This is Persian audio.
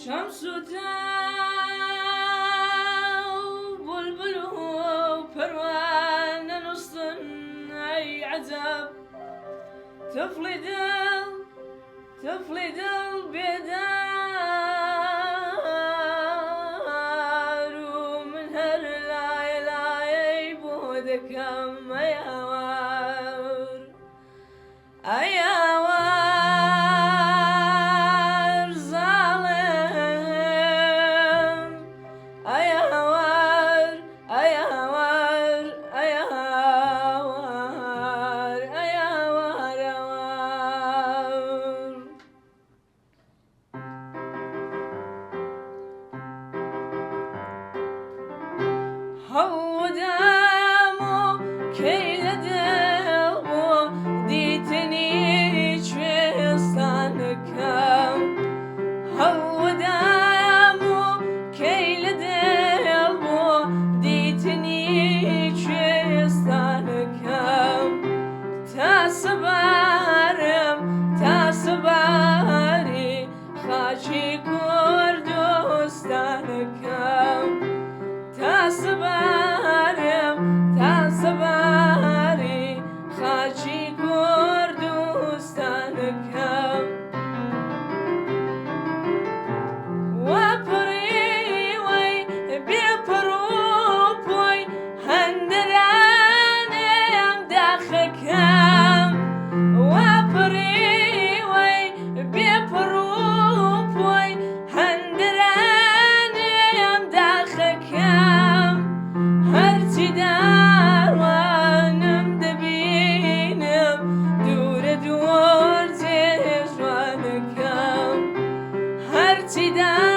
شمس بلبل وبروان نص أي عذاب طفلي دل بيدار ومن هاللاي بودك أم أيوار ظالم أيوار هو دامو كيل دلبو ديتني شويستانكم هو دامو كيل دلبو ديتني شويستانكم تاسباري خاشي كردستانكم تاسباري خاشي كردستانكم وبريوي بيبروبوي هندراني امداخكم وبريوي بيبروبوي هندراني امداخكم هرتي دار وانم دبينم دور تجوانكم هرتي دار